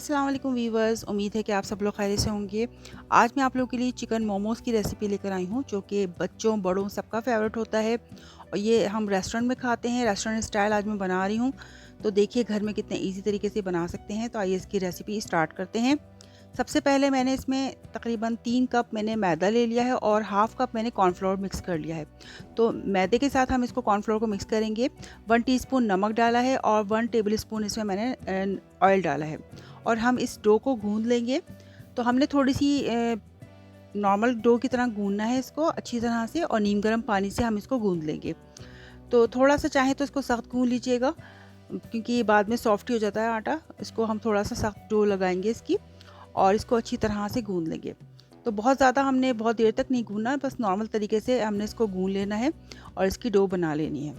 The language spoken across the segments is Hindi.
अस्सलाम वालेकुम वीवर्स, उम्मीद है कि आप सब लोग खैरियत से होंगे। आज मैं आप लोगों के लिए चिकन मोमोज़ की रेसिपी लेकर आई हूँ, जो कि बच्चों बड़ों सबका फ़ेवरेट होता है और ये हम रेस्टोरेंट में खाते हैं। रेस्टोरेंट स्टाइल आज मैं बना रही हूँ, तो देखिए घर में कितने ईज़ी तरीके से बना सकते हैं। तो आइए इसकी रेसिपी स्टार्ट करते हैं। सबसे पहले मैंने इसमें तकरीबन 3 कप मैंने मैदा ले लिया है और हाफ़ कप मैंने कॉर्नफ्लोर मिक्स कर लिया है। तो मैदे के साथ हम इसको कॉर्नफ्लोर को मिक्स करेंगे। 1 टीस्पून नमक डाला है और 1 टेबलस्पून इसमें मैंने ऑयल डाला है और हम इस डो को गूँध लेंगे। तो हमने थोड़ी-सी नॉर्मल डो की तरह गूँधना है इसको अच्छी तरह से और नीम गर्म पानी से हम इसको गूँध लेंगे। तो थोड़ा-सा चाहे तो इसको सख्त गूँध लीजिएगा, क्योंकि ये बाद में सॉफ्ट ही हो जाता है आटा। इसको हम थोड़ा-सा सख्त डो लगाएँगे इसकी और इसको अच्छी तरह से गूँध लेंगे। तो बहुत ज़्यादा हमने बहुत देर तक नहीं गूँधना है, बस नॉर्मल तरीके से हमने इसको गूँध लेना है और इसकी डो बना लेनी है।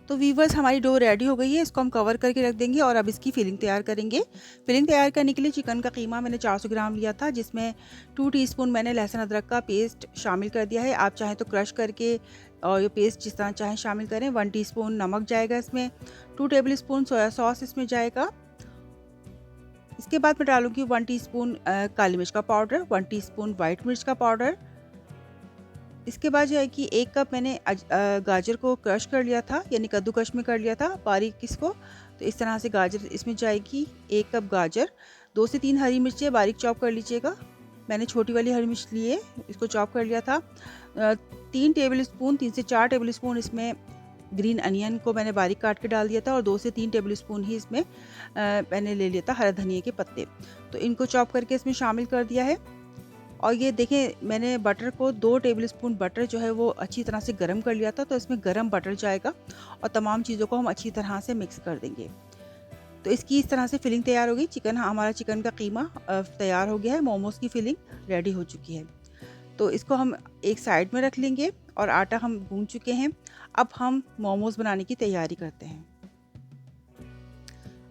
तो वीवर्स, हमारी डो रेडी हो गई है। इसको हम कवर करके रख देंगे और अब इसकी फिलिंग तैयार करेंगे। फिलिंग तैयार करने के लिए चिकन का कीमा मैंने 400 ग्राम लिया था, जिसमें 2 टीस्पून मैंने लहसुन अदरक का पेस्ट शामिल कर दिया है। आप चाहें तो क्रश करके और ये पेस्ट जिस तरह चाहें शामिल करें। 1 टीस्पून नमक जाएगा इसमें, 2 टेबलस्पून सोया सॉस इसमें जाएगा। इसके बाद मैं डालूँगी 1 टीस्पून काली मिर्च का पाउडर, 1 टीस्पून वाइट मिर्च का पाउडर। इसके बाद जो है कि 1 कप मैंने गाजर को क्रश कर लिया था, यानी कद्दूकश में कर लिया था बारीक इसको। तो इस तरह से गाजर इसमें जाएगी, 1 कप गाजर। 2 से 3 हरी मिर्चें बारीक चॉप कर लीजिएगा। मैंने छोटी वाली हरी मिर्च ली है, इसको चॉप कर लिया था। 3 से 4 टेबलस्पून इसमें ग्रीन अनियन को मैंने बारीक काट के डाल दिया था और 2 से 3 टेबलस्पून ही इसमें मैंने ले लिया था हरा धनिया के पत्ते। तो इनको चॉप करके इसमें शामिल कर दिया है। और ये देखें, मैंने बटर को 2 टेबलस्पून बटर जो है वो अच्छी तरह से गरम कर लिया था। तो इसमें गरम बटर जाएगा और तमाम चीज़ों को हम अच्छी तरह से मिक्स कर देंगे। तो इसकी इस तरह से फिलिंग तैयार हो गई। हमारा चिकन का कीमा तैयार हो गया है। मोमोज़ की फिलिंग रेडी हो चुकी है। तो इसको हम एक साइड में रख लेंगे और आटा हम गूँध चुके हैं। अब हम मोमोज़ बनाने की तैयारी करते हैं।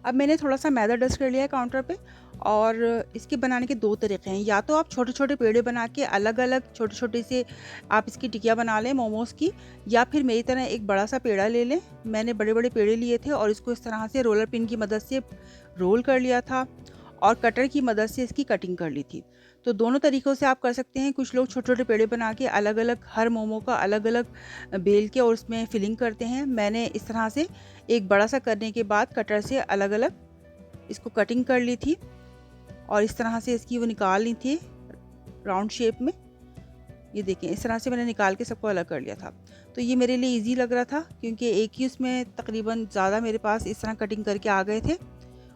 अब मैंने थोड़ा-सा मैदा डस्ट कर लिया है काउंटर पे और इसके बनाने के 2 तरीके हैं। या तो आप छोटे-छोटे पेड़े बना के अलग-अलग छोटे-छोटे से आप इसकी टिकिया बना लें मोमोज़ की, या फिर मेरी तरह एक बड़ा-सा पेड़ा ले लें। मैंने बड़े-बड़े पेड़े लिए थे और इसको इस तरह से रोलर पिन की मदद से रोल कर लिया था और कटर की मदद से इसकी कटिंग कर ली थी। तो दोनों तरीक़ों से आप कर सकते हैं। कुछ लोग छोटे-छोटे पेड़े बना के अलग-अलग हर मोमो का अलग-अलग बेल के और उसमें फिलिंग करते हैं। मैंने इस तरह से एक बड़ा-सा करने के बाद कटर से अलग-अलग इसको कटिंग कर ली थी और इस तरह से इसकी वो निकाल ली थी राउंड शेप में। ये देखें, इस तरह से मैंने निकाल के सबको अलग कर लिया था। तो ये मेरे लिए ईज़ी लग रहा था, क्योंकि एक ही उसमें तकरीबन ज़्यादा मेरे पास इस तरह कटिंग करके आ गए थे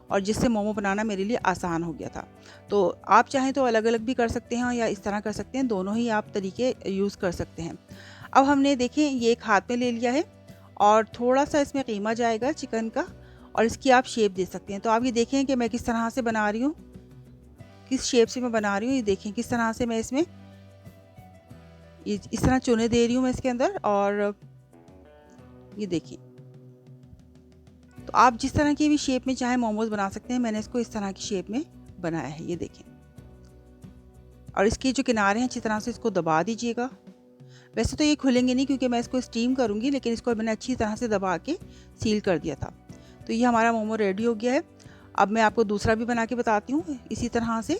और जिससे मोमो बनाना मेरे लिए आसान हो गया था। तो आप चाहें तो अलग-अलग भी कर सकते हैं या इस तरह कर सकते हैं, दोनों ही आप तरीके यूज़ कर सकते हैं। अब हमने देखें ये एक हाथ में ले लिया है और थोड़ा-सा इसमें कीमा जाएगा चिकन का और इसकी आप शेप दे सकते हैं। तो आप ये देखें कि मैं किस तरह से बना रही हूँ, किस शेप से मैं बना रही हूँ। ये देखें किस तरह से मैं इसमें ये इस तरह चुने दे रही हूँ मैं इसके अंदर। और ये देखिए, तो आप जिस तरह की भी शेप में चाहे मोमोज़ बना सकते हैं। मैंने इसको इस तरह की शेप में बनाया है, ये देखें। और इसके जो किनारे हैं अच्छी तरह से इसको दबा दीजिएगा। वैसे तो ये खुलेंगे नहीं क्योंकि मैं इसको स्टीम करूँगी, लेकिन इसको मैंने अच्छी तरह से दबा के सील कर दिया था। तो ये हमारा मोमो रेडी हो गया है। अब मैं आपको दूसरा भी बना के बताती हूँ इसी तरह से।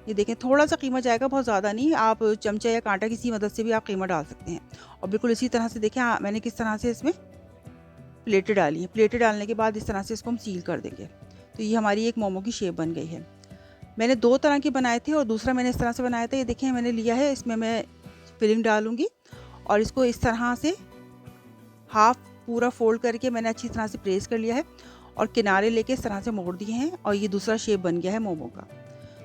ये देखें, थोड़ा-सा कीमा जाएगा, बहुत ज़्यादा नहीं। आप चमचा या कांटा किसी मदद से भी आप कीमा डाल सकते हैं। और बिल्कुल इसी तरह से देखें मैंने किस तरह से इसमें प्लेटें डाली हैं। प्लेटें डालने के बाद इस तरह से इसको हम सील कर देंगे। तो ये हमारी एक मोमो की शेप बन गई है। मैंने 2 तरह के बनाए थे और दूसरा मैंने इस तरह से बनाया था। ये देखें मैंने लिया है, इसमें मैं फिलिंग डालूँगी और इसको इस तरह से हाफ़ पूरा फ़ोल्ड करके मैंने अच्छी तरह से प्रेस कर लिया है और किनारे लेके इस तरह से मोड़ दिए हैं और ये दूसरा शेप बन गया है मोमो का।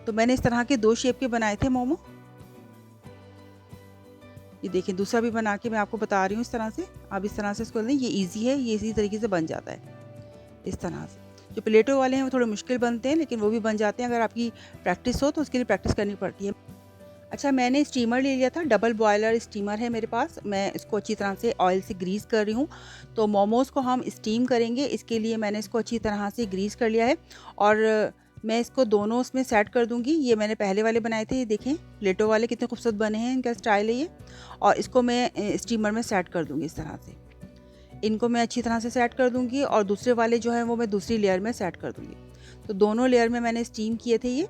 तो मैंने इस तरह के 2 शेप के बनाए थे मोमो। ये देखिए, दूसरा भी बना के मैं आपको बता रही हूँ इस तरह से। आप इस तरह से इसको लें, ये ईज़ी है, ये इसी तरीके से बन जाता है इस तरह से। जो प्लेटों वाले हैं वो थोड़े मुश्किल बनते हैं, लेकिन वो भी बन जाते हैं। अगर आपकी प्रैक्टिस हो तो उसके लिए प्रैक्टिस करनी पड़ती है। अच्छा, मैंने स्टीमर ले लिया था, डबल बॉयलर स्टीमर है मेरे पास। मैं इसको अच्छी तरह से ऑयल से ग्रीस कर रही हूँ। तो मोमोज़ को हम स्टीम करेंगे, इसके लिए मैंने इसको अच्छी तरह से ग्रीस कर लिया है और मैं इसको दोनों उसमें सेट कर दूँगी। ये मैंने पहले वाले बनाए थे, ये देखें प्लेटों वाले कितने खूबसूरत बने हैं, इनका स्टाइल है ये। और इसको मैं स्टीमर में सेट कर दूँगी इस तरह से। इनको मैं अच्छी तरह से सेट कर दूँगी और दूसरे वाले जो हैं वो मैं दूसरी लेयर में सेट कर दूँगी। तो दोनों लेयर में मैंने स्टीम किए थे ये।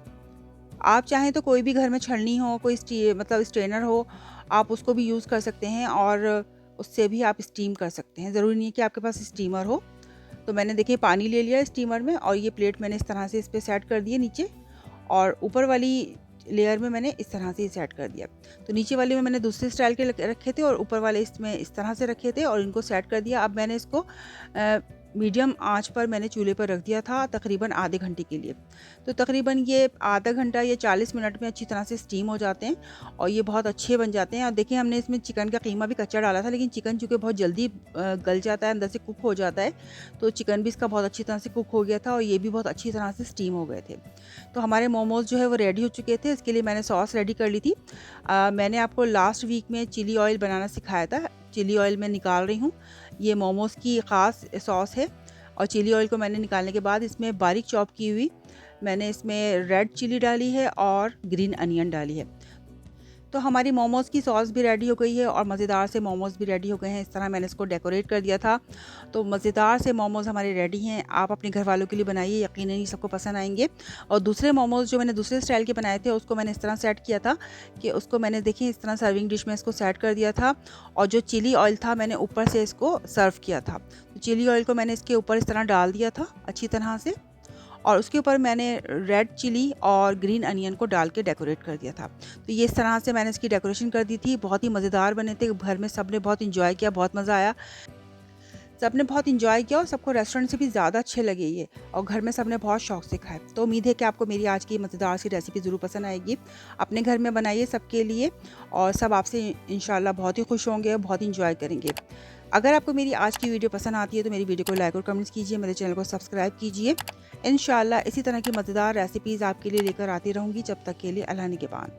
आप चाहें तो कोई भी घर में छलनी हो, कोई मतलब स्ट्रेनर हो, आप उसको भी यूज़ कर सकते हैं और उससे भी आप स्टीम कर सकते हैं। ज़रूरी नहीं है कि आपके पास स्टीमर हो। तो मैंने देखिए पानी ले लिया स्टीमर में और ये प्लेट मैंने इस तरह से इस पे सेट कर दिए नीचे, और ऊपर वाली लेयर में मैंने इस तरह से ही सेट कर दिया। तो नीचे वाले में मैंने दूसरे स्टाइल के रखे थे और ऊपर वाले इसमें इस तरह से रखे थे और इनको सेट कर दिया। अब मैंने इसको मीडियम आंच पर मैंने चूल्हे पर रख दिया था तकरीबन आधे घंटे के लिए। तो तकरीबन ये आधा घंटा या 40 मिनट में अच्छी तरह से स्टीम हो जाते हैं और ये बहुत अच्छे बन जाते हैं। और देखिए हमने इसमें चिकन का कीमा भी कच्चा डाला था, लेकिन चिकन चूँकि बहुत जल्दी गल जाता है, अंदर से कुक हो जाता है, तो चिकन भी इसका बहुत अच्छी तरह से कुक हो गया था और ये भी बहुत अच्छी तरह से स्टीम हो गए थे। तो हमारे मोमोज़ जो है वो रेडी हो चुके थे। इसके लिए मैंने सॉस रेडी कर ली थी। मैंने आपको लास्ट वीक में चिली ऑयल बनाना सिखाया था। चिली ऑयल मैं निकाल रही हूँ। ये मोमोज़ की ख़ास सॉस है। और चिली ऑयल को मैंने निकालने के बाद इसमें बारीक चॉप की हुई मैंने इसमें रेड चिली डाली है और ग्रीन अनियन डाली है। तो हमारी मोमोज़ की सॉस भी रेडी हो गई है और मज़ेदार से मोमोज़ भी रेडी हो गए हैं। इस तरह मैंने इसको डेकोरेट कर दिया था। तो मज़ेदार से मोमोज़ हमारे रेडी हैं। आप अपने घर वालों के लिए बनाइए, यकीनन ही सबको पसंद आएंगे। और दूसरे मोमोज़ जो मैंने दूसरे स्टाइल के बनाए थे उसको मैंने इस तरह सेट किया था कि उसको मैंने देखिए इस तरह सर्विंग डिश में इसको सेट कर दिया था और जो चिली ऑयल था मैंने ऊपर से इसको सर्व किया था। तो चिली ऑयल को मैंने इसके ऊपर इस तरह डाल दिया था अच्छी तरह से और उसके ऊपर मैंने रेड चिली और ग्रीन अनियन को डाल के डेकोरेट कर दिया था। तो ये इस तरह से मैंने इसकी डेकोरेशन कर दी थी। बहुत ही मज़ेदार बने थे। घर में सब ने बहुत एंजॉय किया, बहुत मज़ा आया। सब ने बहुत एंजॉय किया और सबको रेस्टोरेंट से भी ज़्यादा अच्छे लगे ये, और घर में सब ने बहुत शौक से खाए। तो उम्मीद है कि आपको मेरी आज की मज़ेदार सी रेसिपी ज़रूर पसंद आएगी। अपने घर में बनाइए सबके लिए और सब आपसे इंशाल्लाह बहुत ही खुश होंगे और बहुत एंजॉय करेंगे। अगर आपको मेरी आज की वीडियो पसंद आती है तो मेरी वीडियो को लाइक और कमेंट्स कीजिए, मेरे चैनल को सब्सक्राइब कीजिए। इंशाल्लाह इसी तरह की मज़ेदार रेसिपीज़ आपके लिए लेकर आती रहूँगी। जब तक के लिए अल्लाह निगहबान।